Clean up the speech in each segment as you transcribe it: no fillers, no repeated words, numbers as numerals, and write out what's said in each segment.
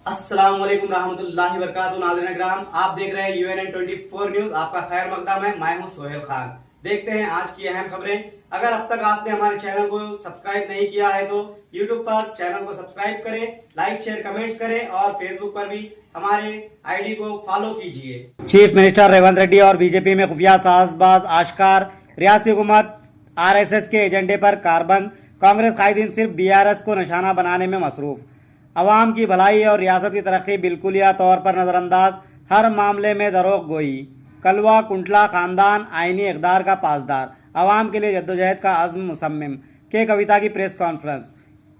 अस्सलाम वालेकुम रहमतुल्लाहि व बरकातुहू। नाज़रीन किराम, आप देख रहे हैं UNN 24 न्यूज। आपका खैर मकदम है। मैं हूं सोहेल खान। देखते हैं आज की अहम खबरें। अगर अब तक आपने हमारे चैनल को सब्सक्राइब नहीं किया है तो YouTube पर चैनल को सब्सक्राइब करें, लाइक शेयर कमेंट्स करें और फेसबुक पर भी हमारे आईडी को फॉलो कीजिए। चीफ मिनिस्टर रेवंत रेड्डी और बीजेपी में खुफिया साजबाज आश्कार। रियासती हुकूमत RSS के एजेंडे पर कारबंद। कांग्रेस कायदीन सिर्फ BRS को निशाना बनाने में मसरूफ। अवाम की भलाई और रियासत की तरक्की बिल्कुलिया तौर पर नज़रअंदाज। हर मामले में दरोग गोई। कलवा कुंटला खानदान आईनी इक़दार का पासदार। अवाम के लिए जद्दोजहद का अज़्म मुसम्मिम। के कविता की प्रेस कॉन्फ्रेंस।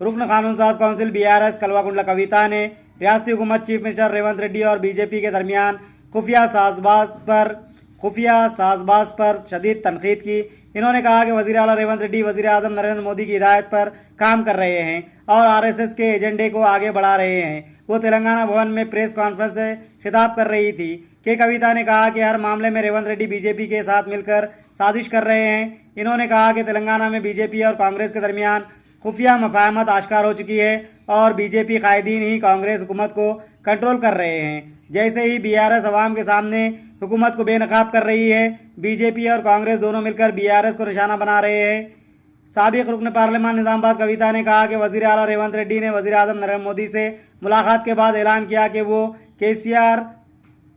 रुकन कानून साज काउंसिल BRS कलवा कुंटला कविता ने रियासती हुकूमत, चीफ मिनिस्टर रेवंत रेड्डी और बीजेपी के दरमियान खुफिया साजबाज पर शदीद तनकीद की। इन्होंने कहा कि वज़ीर आला रेवंत रेड्डी वज़ीर आज़म नरेंद्र मोदी की हिदायत पर काम कर रहे हैं और RSS के एजेंडे को आगे बढ़ा रहे हैं। वो तेलंगाना भवन में प्रेस कॉन्फ्रेंस से खिताब कर रही थी। के कविता ने कहा कि हर मामले में रेवंत रेड्डी बीजेपी के साथ मिलकर साजिश कर रहे हैं। इन्होंने कहा कि तेलंगाना में बीजेपी और कांग्रेस के दरमियान खुफिया मफाहमत आश्कार हो चुकी है और बीजेपी कायदीन ही कांग्रेस हुकूमत को कंट्रोल कर रहे हैं। जैसे ही BRS अवाम के सामने हुकूमत को बेनकाब कर रही है, बीजेपी और कांग्रेस दोनों मिलकर BRS को निशाना बना रहे हैं। साबिक रुकन पार्लियामान निज़ामाबाद कविता ने कहा कि वज़ीर आला रेवंत रेड्डी ने वज़ीर आज़म नरेंद्र मोदी से मुलाकात के बाद ऐलान किया कि वो KCR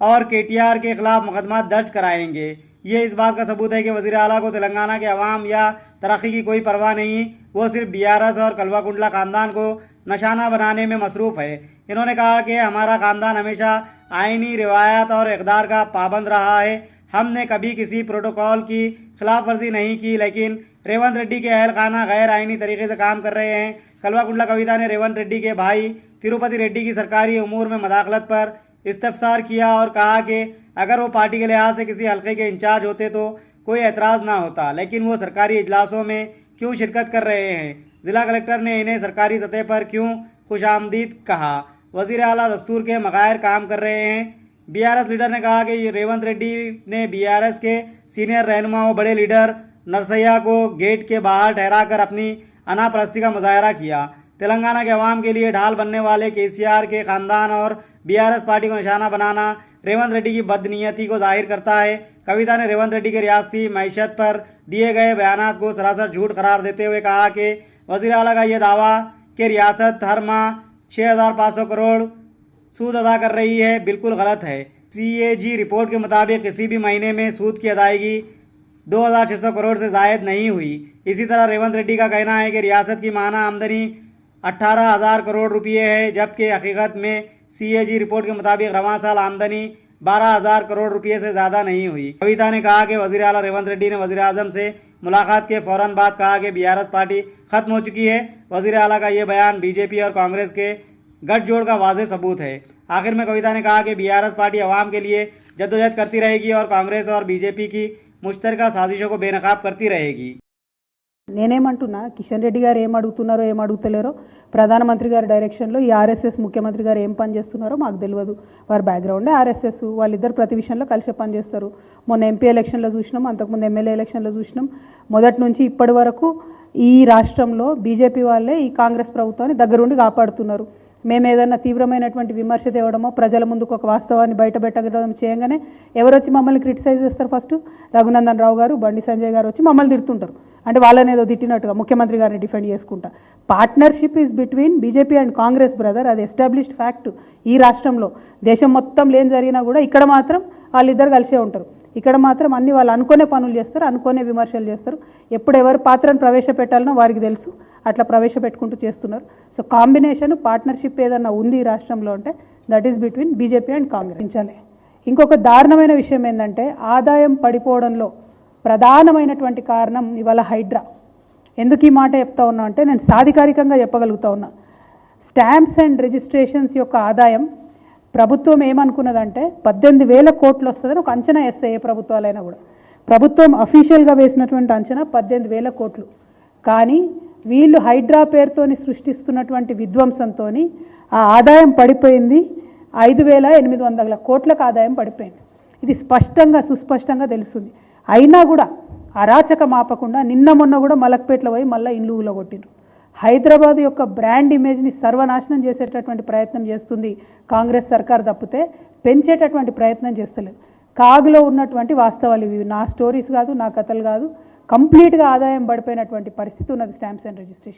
और KTR के खिलाफ मुकदमा दर्ज कराएंगे। ये इस बात का सबूत है कि वज़ीर आला को तेलंगाना के अवाम या तरक्की की कोई परवाह नहीं। वो सिर्फ BRS और कलवा कुंडला ख़ानदान को निशाना बनाने में मसरूफ़ है। इन्होंने कहा कि हमारा ख़ानदान हमेशा आइनी रिवायत और इक़दार का पाबंद रहा है। हमने कभी किसी प्रोटोकॉल की खिलाफ वर्जी नहीं की, लेकिन रेवंत रेड्डी के अहल खाना गैर आइनी तरीके से काम कर रहे हैं। कलवा कुंडला कविता ने रेवंत रेड्डी के भाई तिरुपति रेड्डी की सरकारी उमूर में मदाखलत पर इस्तफसार किया और कहा कि अगर वो पार्टी के लिहाज से किसी हल्के के इंचार्ज होते तो कोई एतराज़ ना होता, लेकिन वो सरकारी इजलासों में क्यों शिरकत कर रहे हैं। ज़िला कलेक्टर ने इन्हें सरकारी सतह पर क्यों खुशामदीद कहा। वज़ीर आला दस्तूर के मगायर काम कर रहे हैं। BRS लीडर ने कहा कि रेवंत रेड्डी ने BRS के सीनियर रहनुमा व बड़े लीडर नरसैया को गेट के बाहर ठहराकर अपनी अनापरस्ती का मुजाहरा किया। तेलंगाना के अवाम के लिए ढाल बनने वाले KCR के ख़ानदान और BRS पार्टी को निशाना बनाना रेवंत रेड्डी की बदनीयती को जाहिर करता है। कविता ने रेवंत रेड्डी के रियासती मईशत पर दिए गए बयानात को सरासर झूठ करार देते हुए कहा कि वज़ीर आला का यह दावा कि रियासत हर माह 6,500 करोड़ सूद अदा कर रही है बिल्कुल गलत है। CAG रिपोर्ट के मुताबिक किसी भी महीने में सूद की अदायगी 2,600 करोड़ से ज़ायद नहीं हुई। इसी तरह रेवंत रेड्डी का कहना है कि रियासत की माहाना आमदनी 18,000 करोड़ रुपये है, जबकि हकीकत में CAG रिपोर्ट के मुताबिक रवां साल आमदनी 12,000 करोड़ रुपये से ज़्यादा नहीं हुई। कविता ने कहा कि वज़ीर आला रेवंत रेड्डी ने वज़ीर आज़म से मुलाकात के फ़ौरन बाद कहा कि BRS पार्टी ख़त्म हो चुकी है। वज़ीर आला का ये बयान बीजेपी और कांग्रेस के गठजोड़ का वाज़ेह सबूत है। आखिर में कविता ने कहा कि BRS पार्टी अवाम के लिए जद्दोजहद करती रहेगी और कांग्रेस और बीजेपी की मुश्तरका साजिशों को बेनकाब करती रहेगी। నేనేమంటున్నా కిషన్ రెడ్డి గారు ఏం అడుగుతున్నారో ఏం అడుగుతలేరో ప్రధానమంత్రి గారి డైరెక్షన్లో ఈ RSS ముఖ్యమంత్రి గారు ఏం పని చేస్తున్నారో మాకు తెలియదు. వారి బ్యాక్గ్రౌండే RSS. వాళ్ళిద్దరు ప్రతి విషయంలో కలిసి పని చేస్తారు. మొన్న MP ఎలక్షన్లో చూసినాం, అంతకుముందు MLA ఎలక్షన్లో చూసినాం. మొదటి నుంచి ఇప్పటి వరకు ఈ రాష్ట్రంలో బీజేపీ వాళ్ళే ఈ కాంగ్రెస్ ప్రభుత్వాన్ని దగ్గరుండి కాపాడుతున్నారు. మేము ఏదైనా తీవ్రమైనటువంటి విమర్శ తేవడమో ప్రజల ముందుకు ఒక వాస్తవాన్ని బయటపెట్టడం చేయగానే ఎవరు వచ్చి మమ్మల్ని క్రిటిసైజ్ చేస్తారు? ఫస్ట్ రఘునందన్ రావు గారు, బండి సంజయ్ గారు వచ్చి మమ్మల్ని తిడుతుంటారు. అంటే వాళ్ళని ఏదో తిట్టినట్టుగా ముఖ్యమంత్రి గారిని డిఫెండ్ చేసుకుంటా. Partnership is between BJP and Congress brother. అది ఎస్టాబ్లిష్డ్ ఫ్యాక్ట్ ఈ రాష్ట్రంలో. దేశం మొత్తం లేని జరిగినా కూడా ఇక్కడ మాత్రం వాళ్ళిద్దరు కలిసే ఉంటారు. ఇక్కడ మాత్రం అన్ని వాళ్ళు అనుకునే పనులు చేస్తారు, అనుకునే విమర్శలు చేస్తారు. ఎప్పుడు ఎవరు పాత్రను ప్రవేశపెట్టాలనో వారికి తెలుసు, అట్లా ప్రవేశపెట్టుకుంటూ చేస్తున్నారు. సో కాంబినేషన్ పార్ట్నర్షిప్ ఏదన్నా ఉంది ఈ రాష్ట్రంలో అంటే that is between BJP and Congress. ఇంకొక దారుణమైన విషయం ఏంటంటే ఆదాయం పడిపోవడంలో ప్రధానమైనటువంటి కారణం ఇవాళ హైడ్రా. ఎందుకు ఈ మాట చెప్తా ఉన్నా అంటే నేను సాధికారికంగా చెప్పగలుగుతా ఉన్నా. స్టాంప్స్ అండ్ రిజిస్ట్రేషన్స్ యొక్క ఆదాయం ప్రభుత్వం ఏమనుకున్నదంటే 18,000 కోట్లు వస్తుందని ఒక అంచనా వేస్తాయి ఏ ప్రభుత్వాలైనా కూడా. ప్రభుత్వం అఫీషియల్గా వేసినటువంటి అంచనా 18,000 కోట్లు. కానీ వీళ్ళు హైడ్రా పేరుతోని సృష్టిస్తున్నటువంటి విధ్వంసంతో ఆ ఆదాయం పడిపోయింది. 5,800 కోట్లకు ఆదాయం పడిపోయింది. ఇది స్పష్టంగా సుస్పష్టంగా తెలుస్తుంది. అయినా కూడా అరాచక మాపకుండా నిన్న మొన్న కూడా మలక్పేటలో పోయి మళ్ళీ ఇల్లు ఊలగొట్టిండ్రు. హైదరాబాద్ యొక్క బ్రాండ్ ఇమేజ్ని సర్వనాశనం చేసేటటువంటి ప్రయత్నం చేస్తుంది కాంగ్రెస్ సర్కార్ తప్పితే పెంచేటటువంటి ప్రయత్నం చేస్తలేదు. కాగులో ఉన్నటువంటి వాస్తవాలు ఇవి, నా స్టోరీస్ కాదు, నా కథలు కాదు. కంప్లీట్గా ఆదాయం పడిపోయినటువంటి పరిస్థితి ఉన్నది స్టాంప్స్ అండ్ రిజిస్ట్రేషన్.